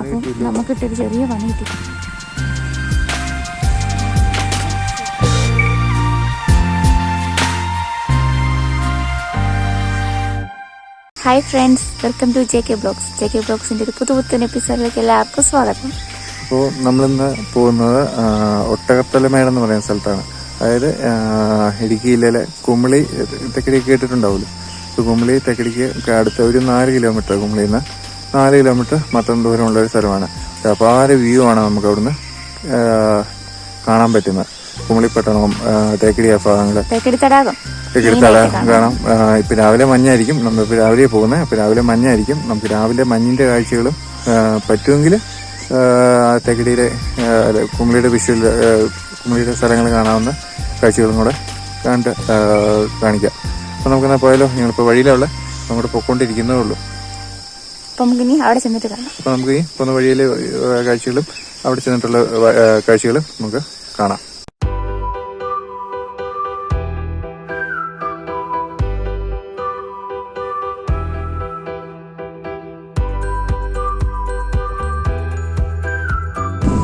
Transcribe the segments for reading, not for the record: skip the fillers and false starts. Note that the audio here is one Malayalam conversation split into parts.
അപ്പം നമുക്കിട്ടൊരു ചെറിയ പണി കിട്ടി. Hi friends, welcome to JK blogs. JK ബ്ലോഗ്സിൻ്റെ ഒരു പുതുപുത്തൻ എപ്പിസോഡിലേക്ക് എല്ലാവർക്കും സ്വാഗതം. അപ്പോൾ നമ്മളിന്ന് പോകുന്നത് ഒട്ടകത്തലമേടെന്ന് പറയുന്ന സ്ഥലത്താണ്. അതായത് ഇടുക്കി ജില്ലയിലെ കുമളി തെക്കടി കേട്ടിട്ടുണ്ടാവുമല്ലോ. ഇപ്പോൾ കുമളി തെക്കടിക്ക് അടുത്ത ഒരു 4 കിലോമീറ്റർ, കുമളിയിൽ നിന്ന് 4 കിലോമീറ്റർ മാത്രം ദൂരമുള്ള ഒരു സ്ഥലമാണ്. അപാര വ്യൂ ആണ് നമുക്ക് അവിടുന്ന് കാണാൻ പറ്റുന്നത്. കുമളി പട്ടണവും തേക്കടി ഭാഗങ്ങൾ, തേക്കടി തടാകം കാണാം. ഇപ്പം രാവിലെ മഞ്ഞായിരിക്കും, നമ്മളിപ്പോൾ രാവിലെ പോകുന്നത്. അപ്പോൾ രാവിലെ മഞ്ഞായിരിക്കും. നമുക്ക് രാവിലെ മഞ്ഞിൻ്റെ കാഴ്ചകളും പറ്റുമെങ്കിൽ തേക്കടിയിലെ കുമളിയുടെ കുമളിയുടെ സ്ഥലങ്ങൾ കാണാവുന്ന കാഴ്ചകളും കൂടെ കാണിക്കാം. അപ്പോൾ നമുക്കെന്നാൽ പോയാലോ? ഞങ്ങളിപ്പോൾ വഴിയിലുള്ള അങ്ങോട്ട് പൊയ്ക്കൊണ്ടിരിക്കുന്നതേ ഉള്ളൂ. അപ്പോൾ നമുക്കിനി അവിടെ ചെന്നിട്ട് കാണാം. അപ്പോൾ നമുക്ക് ഈ പോകുന്ന വഴിയിലെ കാഴ്ചകളും അവിടെ ചെന്നിട്ടുള്ള കാഴ്ചകളും നമുക്ക് കാണാം.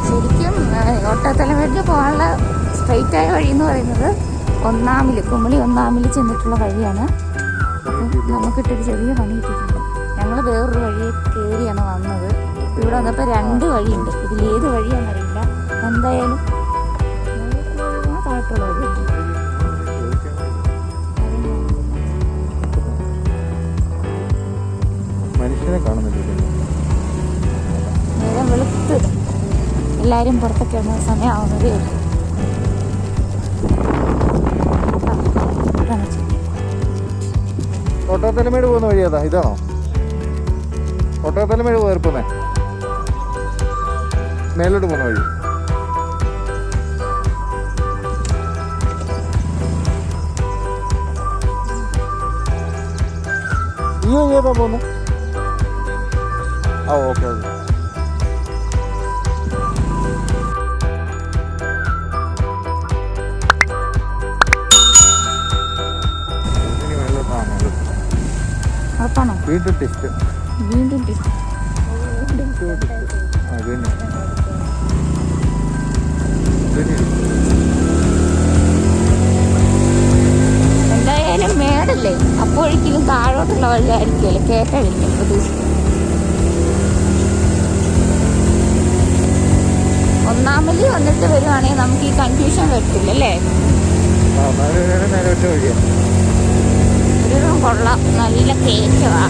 ശരിക്കും ഒട്ടകത്തലമേടിന് പോകാനുള്ള സ്ട്രെയിറ്റ് ആയ വഴി എന്ന് പറയുന്നത് കുമളി 1 മൈൽ ചെന്നിട്ടുള്ള വഴിയാണ്. അപ്പം നമുക്കിട്ടൊരു ചെറിയ പണി കിട്ടിയിട്ടുണ്ട്. ഞങ്ങൾ വേറൊരു വഴി കയറിയാണ് വന്നത്. ഇവിടെ വന്നപ്പോൾ 2 വഴിയുണ്ട്. ഇതിലേത് വഴിയാണെന്നറിയില്ല. എന്തായാലും താഴത്തുള്ള വഴി മനുഷ്യനെ കാണുന്നില്ല. നേരം വെളുത്ത് എല്ലാവരും പുറത്തൊക്കെ വന്ന സമയമാവുന്നതേ ഉള്ളൂ. ഒട്ടകത്തലമേട് പോകുന്ന വഴി ഏതാ? ഇതാണോ ഒട്ടകത്തലമേട് പോയപ്പോന്നേ മേലോട്ട് പോകുന്ന വഴി? ഈ വഴി ഏതാ പോകുന്നത്? ആ, ഓക്കെ ഓക്കെ. വീണ്ടും ടെസ്റ്റ് എന്തായാലും മേടല്ലേ, അപ്പോഴേക്കും താഴോട്ടുള്ള വഴിയായിരിക്കുമല്ലോ കേട്ടായിരിക്കും പ്രതീക്ഷിക്കുന്നത്. 1 മൈൽ വന്നിട്ട് വരുവാണെങ്കിൽ നമുക്ക് ഈ കൺഫ്യൂഷൻ വരത്തില്ലല്ലേ. ഒരു കൊള്ളാം, നല്ല കേറ്റവാ.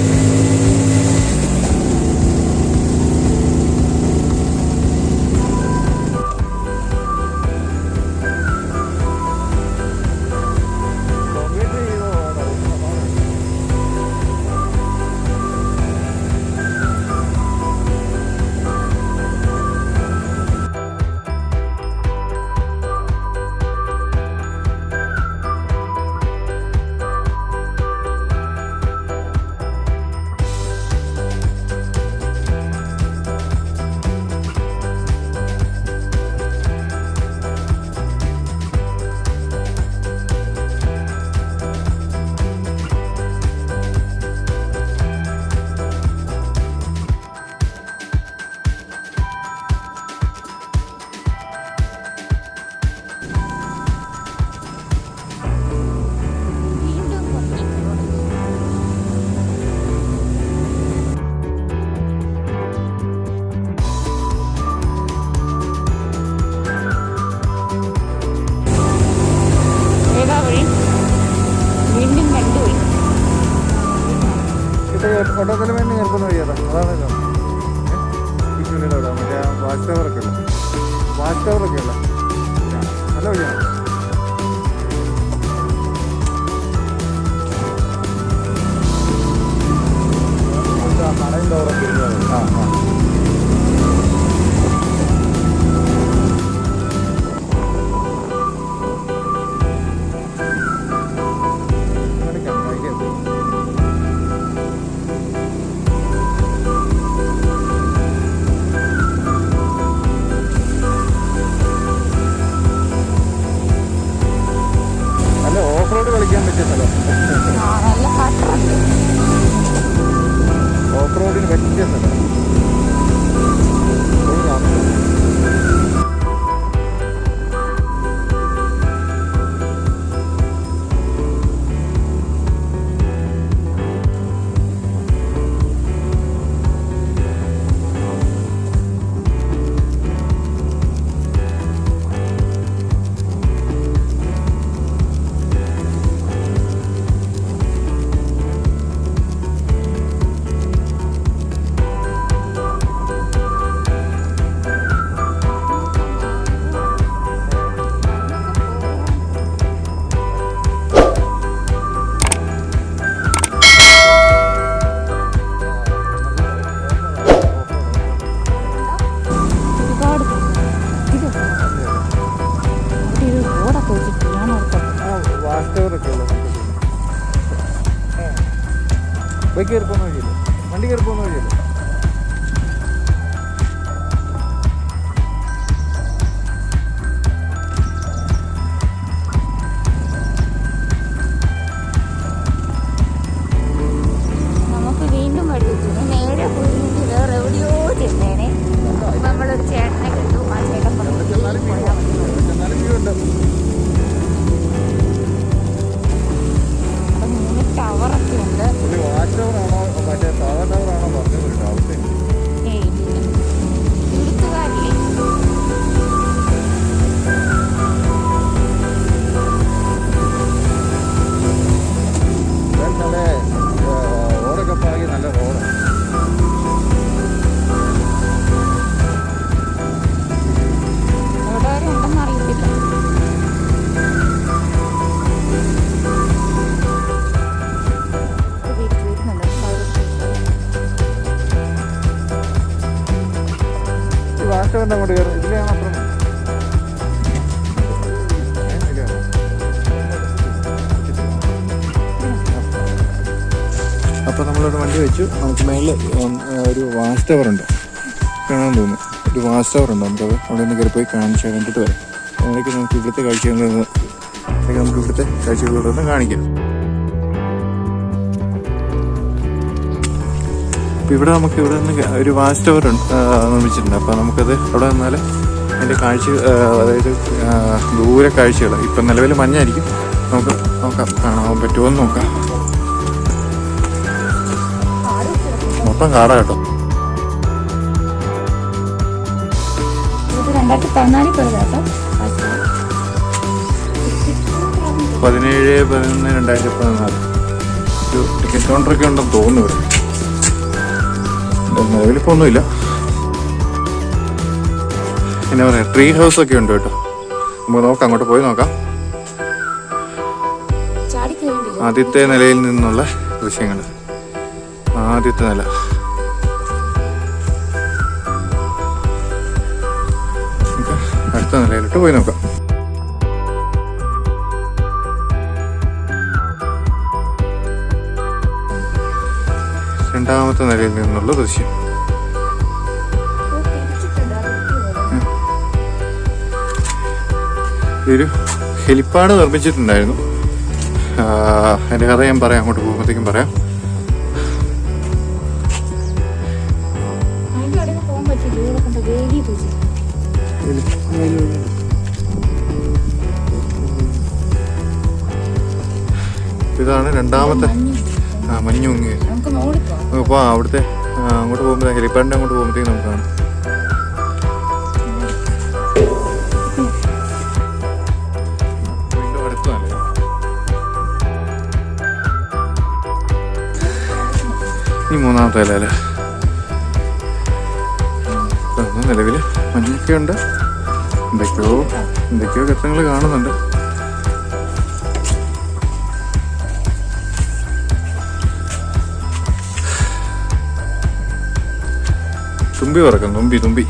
ഒട്ടകത്തലമേട് ചേർക്കുന്ന വഴിയാ? അതാണല്ലോ മറ്റേ വാച്ച് ടവറൊക്കെ ഉള്ള നല്ല വഴിയാണ്. കടയും ടവറും തിരിഞ്ഞത്. ഓഫ് റോഡ് കളിക്കാൻ പറ്റിയ സ്ഥലം. ഓഫ് റോഡിന് പറ്റിയ സ്ഥലം. കയറി പോകുന്ന വഴിയല്ലേ, വണ്ടി കയറി പോകുന്ന വഴിയല്ലേ. നമുക്ക് വീണ്ടും വഴിവെച്ചു നേരെ പോയിരുന്നെങ്കിൽ വേറെ എവിടെയോ ചെന്നേനെ. നമ്മളൊരു ചേട്ടനെ കണ്ടു. ആ ചേട്ടൻ പറഞ്ഞു ടവറൊക്കെ ഉണ്ട്. ഇവിടുത്തുകാരില്ലേ റോഡൊക്കെ പാകി നല്ല റോഡാണ്. എവിടെ വരെ ഉണ്ടെന്ന് അറിയത്തില്ല. വാസ്റ്റവൻ്റെ അങ്ങോട്ട് കയറും. ഇതിലാണ് അപ്പുറം. അപ്പോൾ നമ്മളൊരു വണ്ടി വെച്ചു. നമുക്ക് മേളിൽ ഒരു വാച്ച് ടവറുണ്ട്, കാണാൻ തോന്നുന്നു. ഒരു വാച്ച് ടവറുണ്ട്. നമുക്കത് അവിടെ നിന്ന് കയറി പോയി കണ്ടിട്ട് വരാം. അതിലേക്ക് നമുക്ക് ഇവിടുത്തെ കാഴ്ചകളൊന്ന് കാണിക്കാം. അപ്പോൾ ഇവിടെ നിന്ന് ഒരു വാച്ച് ടവർ നിർമ്മിച്ചിട്ടുണ്ട്. അപ്പോൾ നമുക്കത് അവിടെ നിന്നാൽ അതിൻ്റെ കാഴ്ച, അതായത് ദൂരെ കാഴ്ചകൾ. ഇപ്പം നിലവിൽ മഞ്ഞായിരിക്കും. നമുക്ക് നോക്കാം, കാണാൻ പറ്റുമോ എന്ന് നോക്കാം. മൊത്തം കാടാ കേട്ടോ. 17/11/2014 ഒരു ടിക്കറ്റ് കൗണ്ടറൊക്കെ ഉണ്ടെന്ന് തോന്നുന്നു ഇവിടെ. നിലവിലിപ്പോൾ ഒന്നുമില്ല. എന്നാ പറയാ, ട്രീ ഹൗസ് ഒക്കെ ഉണ്ട് കേട്ടോ. നമുക്ക് നോക്കാം, അങ്ങോട്ട് പോയി നോക്കാം. ആദ്യത്തെ നിലയിൽ നിന്നുള്ള ദൃശ്യങ്ങൾ. ആദ്യത്തെ നില. അടുത്ത നിലയിലോട്ട് പോയി നോക്കാം. രണ്ടാമത്തെ നിലയിൽ നിന്നുള്ള ദൃശ്യം. ഇതൊരു ഹെലിപ്പാഡ് നിർമ്മിച്ചിട്ടുണ്ടായിരുന്നു. അതിൻ്റെ കഥ ഞാൻ പറയാം, അങ്ങോട്ട് പോകുമ്പോഴത്തേക്കും പറയാം. ഇതാണ് രണ്ടാമത്തെ മഞ്ഞുങ്ങി. അപ്പോൾ അവിടുത്തെ അങ്ങോട്ട് പോകുമ്പോൾ, ഹെലിപ്പാഡിൻ്റെ അങ്ങോട്ട് പോകുമ്പോഴത്തേക്കും നമുക്ക് കാണാം. വീണ്ടും അടുത്തല്ലേ. ഈ മൂന്നാമത്തെ അല്ലേ അല്ലേ. നിലവിൽ മഞ്ഞൊക്കെ ഉണ്ട്. എന്തൊക്കെയോ കെട്ടങ്ങൾ കാണുന്നുണ്ട്. തുമ്പി പറക്കും, തുമ്പി.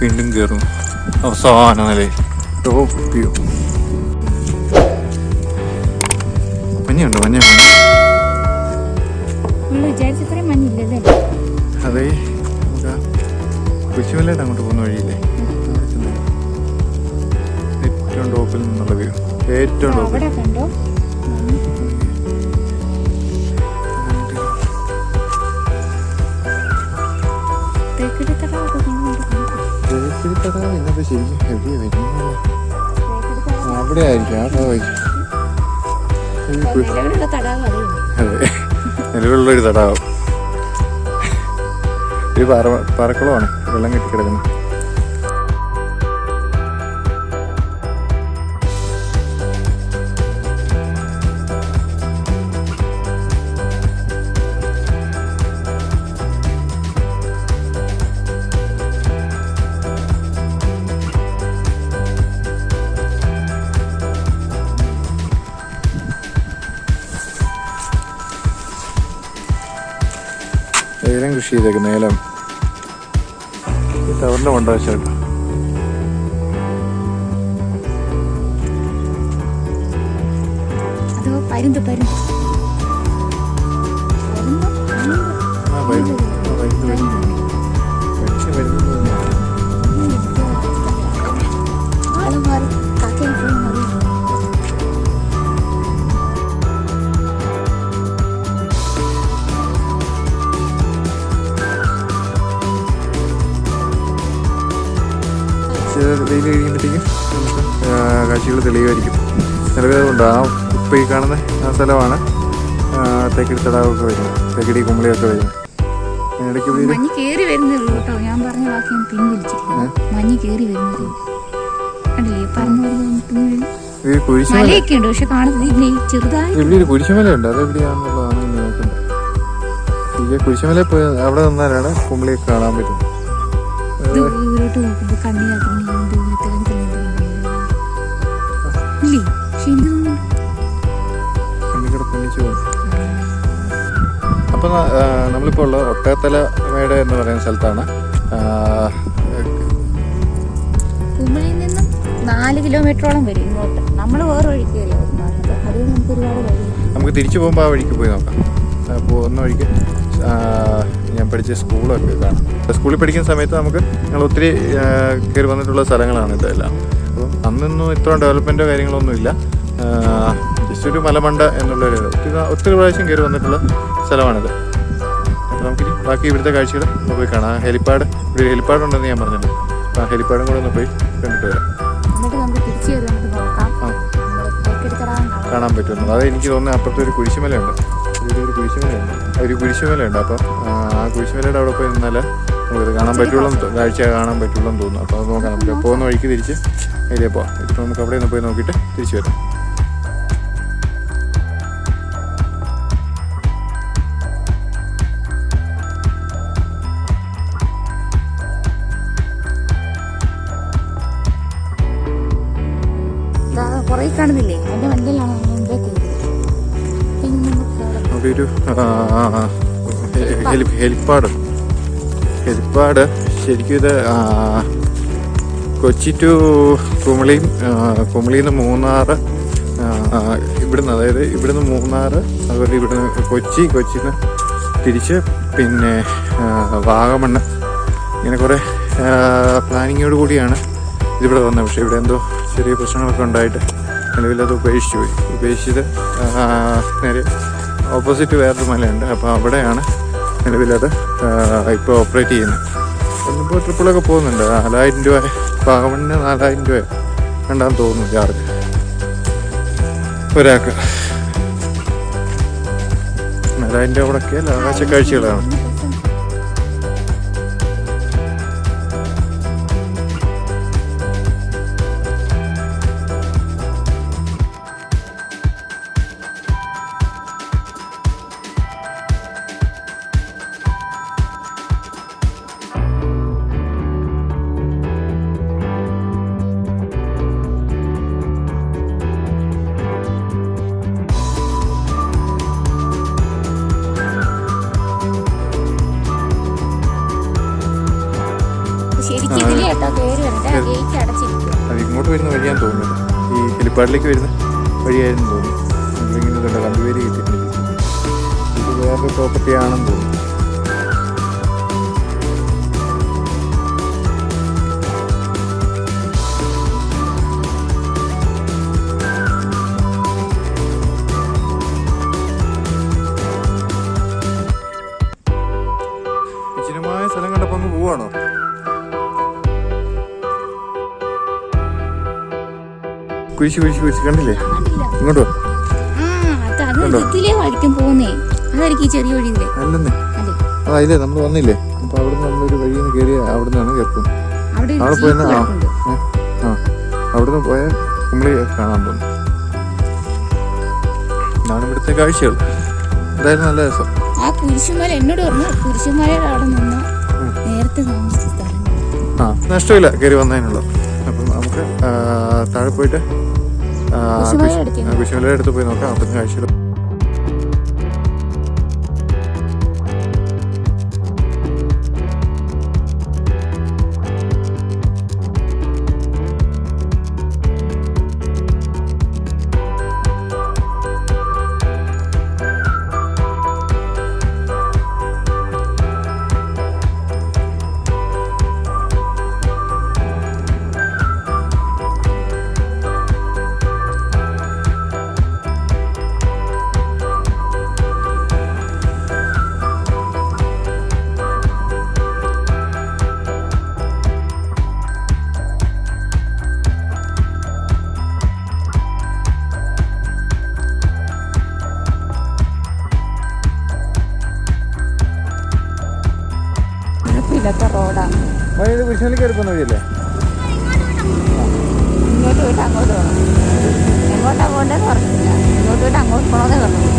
വീണ്ടും കയറുന്നു അവസാന നിലയിൽ. Top view. മഞ്ഞുണ്ട്, മഞ്ഞ. അതെ, കുരിശുമലയുടെ അങ്ങോട്ട് പോകുന്ന വഴിയില്ലേ, ഏറ്റവും ടോപ്പിൽ നിന്നുള്ള വ്യൂ. ഏറ്റവും ടോപ്പിൽ. ഇന്നത്തെ ശരിക്കും ഹെവിയാ വരുന്നത്. അവിടെ ആയിരിക്കും, ആ ഭാഗമായിരിക്കും. അതെ, നിലവിലുള്ളൊരു തടാകം. ഒരു പാറക്കുളമാണ്, വെള്ളം കെട്ടിക്കിടക്കുന്നത്. ഏലം കൃഷി ചെയ്തേക്കുന്ന ഏലം. ടവറിന്റെ കൊണ്ടുവച്ചാട്ടോ. പരുന്ത് പരുന്ത് ആള് മാറി കാക്കയിൽ പോയി മതി. വെയിൽ കഴിയുമ്പോഴത്തേക്കും നമുക്ക് കാഴ്ചകൾ തെളിയുമായിരിക്കും. നിലവിലുണ്ട് ആ ഇപ്പോൾ ഈ കാണുന്ന ആ സ്ഥലമാണ് തേക്കടി തടാകമൊക്കെ വരുന്നത്, തേക്കടി കുമളിയൊക്കെ വരുന്നത്. ഇടയ്ക്ക് മഞ്ഞ് കേറി വരുന്നേ ഉള്ളൂ കേട്ടോ. ഞാൻ പറഞ്ഞ വാക്ക് ഞാൻ പിൻവലിച്ചിട്ടില്ല. മഞ്ഞ് കേറി വരുന്നതേ കണ്ടില്ലേ പറഞ്ഞു മലയൊക്കെ ഉണ്ട്, പക്ഷെ കാണുന്നില്ല ചെറുതായി. ഇവിടെ ഒരു കുരിശുമലയുണ്ട്, അതെവിടെയാണെന്നുള്ളതാണ് ഇനി നോക്കുന്നത്. ഈ കുരിശുമല പോയി അവിടെ നിന്നാലാണ് കുമളിയൊക്കെ കാണാൻ പറ്റുന്നത്. ദൂരോട്ട് നോക്കുമ്പോ അപ്പൊ നമ്മളിപ്പോൾ ഉള്ളത് ഒട്ടകത്തലമേട് എന്ന് പറയുന്ന സ്ഥലത്താണ്. കുമളിയിൽ നിന്നും 4 കിലോമീറ്ററോളം വരും ഇങ്ങോട്ട്. നമ്മൾ വേറെ വഴിക്ക് കയറിയാണ് വരുന്നത്. അത് നമുക്ക് ഒരുപാട് വഴി. നമുക്ക് തിരിച്ചു പോകുമ്പോൾ ആ വഴിക്ക് പോയി നോക്കാം. പോകുന്ന വഴിക്ക് ഞാൻ പഠിച്ച സ്കൂളൊക്കെ കാണാം. സ്കൂളിൽ പഠിക്കുന്ന സമയത്ത് ഞങ്ങൾ ഒത്തിരി കയറി വന്നിട്ടുള്ള സ്ഥലങ്ങളാണ് ഇതെല്ലാം. അപ്പം അന്നൊന്നും ഇത്രയും ഡെവലപ്മെൻറ്റോ കാര്യങ്ങളൊന്നും ഇല്ല. ജസ്റ്റ് ഒരു മലമണ്ട എന്നുള്ളൊരു ഒത്തിരി പ്രാവശ്യം കയറി വന്നിട്ടുള്ള സ്ഥലമാണിത്. അപ്പോൾ നമുക്കിനി ബാക്കി ഇവിടുത്തെ കാഴ്ചകൾ പോയി കാണാം. ഹെലിപ്പാഡ്, ഇവിടെ ഹെലിപ്പാഡ് ഉണ്ടെന്ന് ഞാൻ പറഞ്ഞല്ലോ. അപ്പോൾ ആ ഹെലിപ്പാഡും കൂടെ ഒന്ന് പോയി കണ്ടിട്ട് വരാം. കാണാൻ പറ്റുന്നു. അത് എനിക്ക് തോന്നുന്നത് അപ്പുറത്തെ ഒരു കുരിശുമലയുണ്ട്. ഒരു കുരിശുമലയുണ്ട്. അപ്പം ആ കുരിശുമലയുടെ അവിടെ പോയി നിന്നാൽ നമുക്കത് കാണാൻ പറ്റുള്ളൂ, കാഴ്ച കാണാൻ പറ്റുള്ളൂ എന്ന് തോന്നുന്നു. അപ്പോൾ അത് നോക്കാം. നമുക്ക് പോകുന്ന വഴിക്ക് തിരിച്ച് അതിലേ പോവാം. ഇപ്പോൾ നമുക്ക് അവിടെ നിന്ന് പോയി നോക്കിയിട്ട് തിരിച്ചു വരാം. കുറേ കാണുന്നില്ലേ, അതിന്റെ വണ്ടിയിലാണ് അവിടെ ഒരു ഹെലിപ്പാഡ് ശരിക്കും ഇത് കൊച്ചി ടു കുമളിയും കുമളിയിൽ നിന്ന് മൂന്നാർ, ഇവിടുന്ന് അതായത് ഇവിടുന്ന് മൂന്നാർ, അതുപോലെ ഇവിടുന്ന് കൊച്ചിയിൽ നിന്ന് തിരിച്ച് പിന്നെ വാഗമണ്ണ്, ഇങ്ങനെ കുറേ പ്ലാനിങ്ങോട് കൂടിയാണ് ഇതിവിടെ വന്നത്. പക്ഷേ ഇവിടെ എന്തോ ചെറിയ പ്രശ്നങ്ങളൊക്കെ ഉണ്ടായിട്ട് നിലവിലത് ഉപേക്ഷിച്ചത് നേരെ ഓപ്പോസിറ്റ് വേറൊരു മലയുണ്ട്. അപ്പോൾ അവിടെയാണ് നിലവിലത് ഇപ്പോൾ ഓപ്പറേറ്റ് ചെയ്യുന്നത്. ഇപ്പോൾ ട്രിപ്പിളൊക്കെ പോകുന്നുണ്ട്. 4000 രൂപ വാഗമണ്ണിന് 4000 രൂപ രണ്ടാന്ന് തോന്നുന്നു ചാർജ് ഒരാൾക്ക്. 4000 രൂപ അവിടെയൊക്കെ ആകാശ കാഴ്ചകളാണ്. അത് ഇങ്ങോട്ട് വരുന്ന വഴിയാന്ന് തോന്നുന്നത്. ഈ ഹെലിപ്പാഡിലേക്ക് വരുന്ന വഴിയായിരുന്നു തോന്നുന്നു. നമ്മളിങ്ങനെ ഇതുണ്ട്, കമ്പുവേലി കിട്ടിയിട്ടുണ്ട്. ഇത് വേറൊരു പ്രോപ്പർട്ടി ആണെന്ന് തോന്നുന്നു. വിജനമായ സ്ഥലം കണ്ടപ്പോൾ അങ്ങ് പോവാണോ? കുരിശ് കണ്ടില്ലേ? ഇങ്ങോട്ടോ അല്ലെന്നേ, അതല്ലേ നമ്മൾ വന്നില്ലേ. അപ്പൊ അവിടുന്ന് നമ്മളൊരു വഴിയിൽ നിന്ന് കയറി അവിടുന്നാണ് കേൾക്കും. അവിടെ പോയി അവിടുന്ന് പോയാൽ കുമളി കാണാൻ തോന്നും. ഇതാണ് ഇവിടുത്തെ കാഴ്ചകൾ. എന്തായാലും നല്ല രസം. ആ കുരിശുമല എന്നോട് പറഞ്ഞു, കുരിശുമലയുടെ അവിടെ നിന്ന് നേരത്തെ താമസിച്ച സ്ഥലം. നഷ്ടമില്ല കയറി വന്നതിനുള്ളത്. അപ്പം നമുക്ക് താഴെ പോയിട്ട് കുരിശുമലയുടെ അടുത്ത് പോയി നോക്കാം. അവിടുത്തെ കാഴ്ചകൾ. വഴിയില്ലാത്ത റോഡാണ്. വഴി കുരിശുമലയ്ക്ക് എടുക്കുന്ന വഴിയല്ലേ? ഇങ്ങോട്ട് പോയിട്ട് അങ്ങോട്ട് പോകണം. എങ്ങോട്ടാ പോകേണ്ടതെന്ന് പറഞ്ഞില്ല. ഇങ്ങോട്ട് പോയിട്ട് അങ്ങോട്ട് പോകണമെന്നേ പറഞ്ഞു.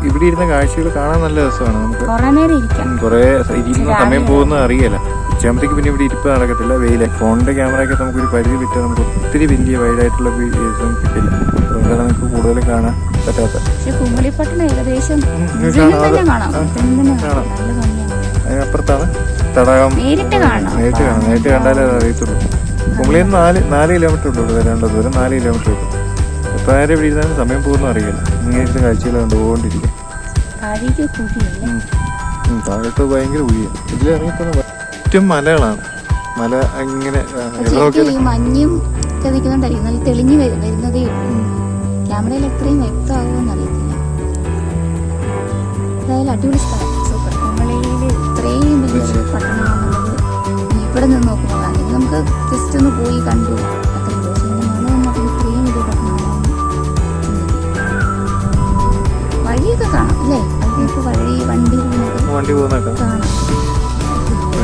ഇവിടെ ഇരുന്ന കാഴ്ചകൾ കാണാൻ നല്ല രസമാണ്. നമുക്ക് കുറെ നേരം ഇരിക്കാം. കുറെ ഇരിക്കുന്ന സമയം പോകുന്നത് അറിയില്ല. ഉച്ചയാകുമ്പോഴത്തേക്ക് പിന്നെ ഇവിടെ ഇരിപ്പ് നടക്കത്തില്ല. വെയില് ഫോണിന്റെ ക്യാമറയൊക്കെ നമുക്കൊരു പരിധി വിട്ട് നമുക്ക് ഒത്തിരി വലിയ വൈഡായിട്ടുള്ള വീഡിയോസും കിട്ടില്ല. അതുകൊണ്ടാണ് നമുക്ക് കൂടുതൽ കാണാൻ പറ്റാത്ത. പക്ഷെ കുമളിപ്പട്ടണം ഏകദേശം അതിനപ്പുറത്താണ് തടാകം. നേരിട്ട് കണ്ടാലേ അത് അറിയത്തുള്ളൂ. കുമളിയിൽ നിന്ന് 4 കിലോമീറ്റർ ഉള്ളൂ. വരേണ്ട ദൂരം 4 കിലോമീറ്റർ ഉള്ളൂ. എത്ര നേരം ഇവിടെ ഇരുന്നാലും സമയം പോകുന്ന അറിയില്ല. ഇങ്ങനത്തെ കാഴ്ചകൾ കണ്ടുപോകൊണ്ടിരിക്കും. താഴോട്ട് ഭയങ്കര കുഴിയാണ്. ഇതിൽ ഇറങ്ങിപ്പോന്ന ചുറ്റും മലകളാണ്. മല ഇങ്ങനെ മഞ്ഞും ഒക്കെ നിൽക്കുന്നുണ്ടായിരിക്കും. നല്ല തെളിഞ്ഞു വരുന്നതേ ഉള്ളൂ. ക്യാമറയിൽ എത്രയും വ്യക്തമാകുമെന്ന് അറിയത്തില്ല. എന്തായാലും അടിപൊളി സ്ഥലം. സൂപ്പർ. കുമളിയിൽ ഇത്രയും വലിയൊരു പട്ടണമാണെന്നുള്ളത് ഇവിടെ നിന്ന് നോക്കുമ്പോൾ അല്ലെങ്കിൽ നമുക്ക് ജസ്റ്റ് ഒന്ന് പോയി കണ്ടു അത്രയും ദിവസം നമുക്ക് ഇത്രയും വലിയ പട്ടണമാണ്. വഴിയൊക്കെ കാണാം അല്ലേ? അതിലേക്ക് വണ്ടി പോകുന്നൊക്കെ കാണാം.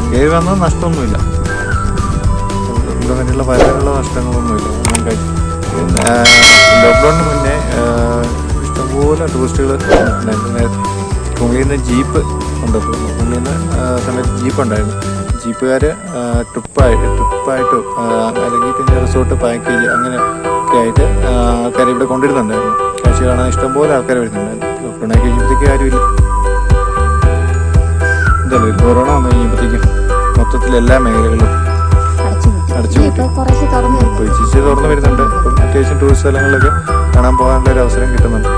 കയറി വന്നാൽ നഷ്ടമൊന്നുമില്ല. ഇവിടെ വരെയുള്ള വരാനുള്ള നഷ്ടങ്ങളൊന്നുമില്ല. ലോക്ക്ഡൗണിന് മുന്നേ ഇഷ്ടംപോലെ ടൂറിസ്റ്റുകൾ കുമളിയിൽ നിന്ന് ജീപ്പ് കൊണ്ടുപോകും. കുമളിയിൽ നിന്ന് സമയത്ത് ജീപ്പ് ഉണ്ടായിരുന്നു. ജീപ്പുകാർ ട്രിപ്പായിട്ട് അല്ലെങ്കിൽ പിന്നെ റിസോർട്ട് പാക്കേജ് അങ്ങനെ ഒക്കെ ആയിട്ട് ആൾക്കാരെ ഇവിടെ കൊണ്ടുവരുന്നുണ്ടായിരുന്നു. കാഴ്ച കാണാൻ ഇഷ്ടംപോലെ ആൾക്കാർ വരുന്നുണ്ടായിരുന്നു. ലോക്ക്ഡൗൺ ആയി കഴിഞ്ഞപ്പോഴത്തേക്ക് ആരുമില്ല. ഇതല്ലേ കൊറോണ വന്നു കഴിഞ്ഞപ്പോഴത്തേക്കും മൊത്തത്തിൽ എല്ലാ മേഖലകളും അടച്ചു തുറന്നു വരുന്നുണ്ട്. ഇപ്പം അത്യാവശ്യം ടൂറിസ്റ്റ് സ്ഥലങ്ങളിലൊക്കെ കാണാൻ പോകാനുള്ള ഒരു അവസരം കിട്ടുന്നുണ്ട്.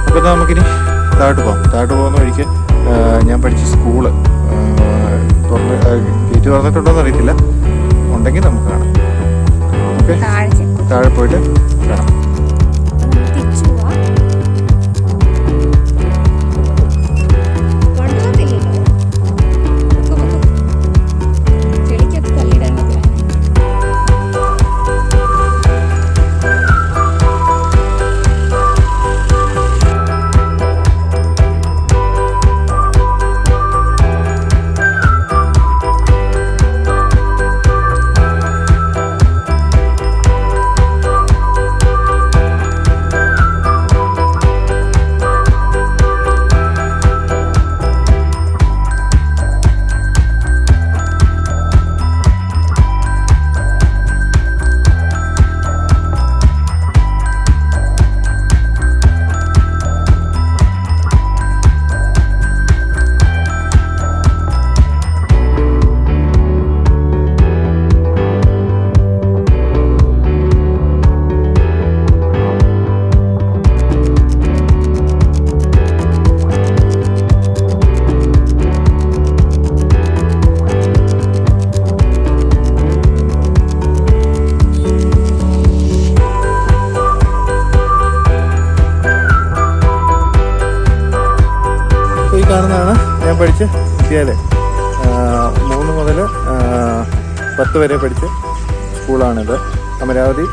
അപ്പൊ നമുക്കിനി താഴോട്ട് പോകുന്ന വഴിക്ക് ഞാൻ പഠിച്ച സ്കൂള് ഗേറ്റ് തുറന്നിട്ടുണ്ടോന്ന് അറിയത്തില്ല. ഉണ്ടെങ്കിൽ നമുക്ക് കാണാം. ഓക്കെ, താഴെ പോയിട്ട് കാണാം. കാണുന്നതാണ് ഞാൻ പഠിച്ച വിദ്യാലയം. 3 മുതൽ 10 വരെ പഠിച്ച സ്കൂളാണിത്. അമരാവതി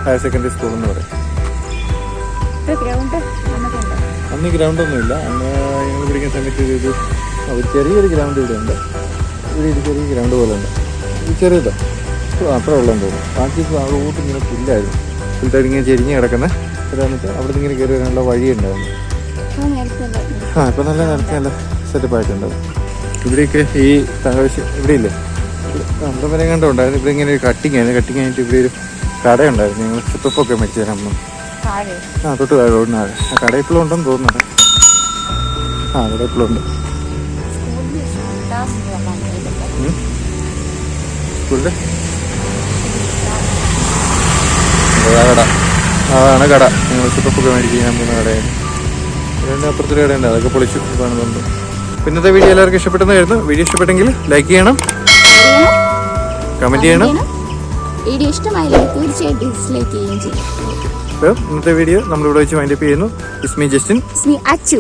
ഹയർ സെക്കൻഡറി സ്കൂൾ എന്ന് പറയും. അന്ന് ഗ്രൗണ്ടൊന്നുമില്ല. അന്ന് ഞങ്ങൾ പഠിക്കുന്ന സമയത്ത് ഒരു ചെറിയൊരു ഗ്രൗണ്ട് ഇവിടെ ഉണ്ട്. ഇവിടെ ഒരു ചെറിയ ഗ്രൗണ്ട് പോലെ ഉണ്ട്. ഇത് ചെറിയതോ അത്ര ഉള്ളതെന്ന് തോന്നുന്നു. ബാക്കി റൂട്ട് ഇങ്ങനെ പുല്ലായിരുന്നു. പുൽത്തരിങ്ങനെ ചെരിഞ്ഞ് കിടക്കുന്ന എന്നിട്ട് അവിടെ നിന്ന് ഇങ്ങനെ കയറി വരാനുള്ള വഴിയുണ്ടായിരുന്നു. ഇപ്പം നല്ല നിരത്തി നല്ല സെറ്റപ്പായിട്ടുണ്ടാവും. ഇവിടെയൊക്കെ ഈ തങ്കവശ്ശി ഇവിടെ ഇല്ലേ, അവിടെ വരെ കണ്ടുണ്ടായിരുന്നു. ഇവിടെ ഇങ്ങനെ ഒരു കട്ടിങ് ആയിരുന്നു. കട്ടിങ് ആയിട്ട് ഇവിടെ ഒരു കടയുണ്ടായിരുന്നു. ഞങ്ങൾ ചുത്തപ്പൊക്കെ മേടിച്ചു തരാം. തൊട്ട് താഴെ റോഡിന് താഴെ. ആ കട ഇപ്പോഴും ഉണ്ടെന്ന് തോന്നുന്നുണ്ട്. അവിടെ ഇപ്പോഴും ഉണ്ട്. സ്കൂളിൻ്റെ കട അതാണ് കട. ഞങ്ങൾ ചുത്തപ്പൊക്കെ മേടിച്ച് ഞാൻ പോകുന്ന കടയാണ്. ഇതിൻ്റെ അപ്പുറത്തൊരു കടയുണ്ട്, അതൊക്കെ പൊളിച്ചു കാണുന്നുണ്ട്. ഇന്നത്തെ വീഡിയോ എല്ലാവർക്കും ഇഷ്ടപ്പെട്ടെന്നായിരുന്നു. വീഡിയോ ഇഷ്ടപ്പെട്ടെങ്കിൽ ലൈക്ക് ചെയ്യണം, കമൻറ്റ് ചെയ്യണം. വീഡിയോ ഇഷ്ടമായില്ലെങ്കിൽ തീർച്ചയായും ഡിസ്ലൈക്ക് ചെയ്യുകയും ചെയ്യും. അപ്പോൾ ഇന്നത്തെ വീഡിയോ നമ്മളിവിടെ വെച്ച് വൈൻഡപ്പ് ചെയ്യുന്നു. ഇസ്മി ജസ്റ്റിൻ, ഇസ്മി അച്ചു.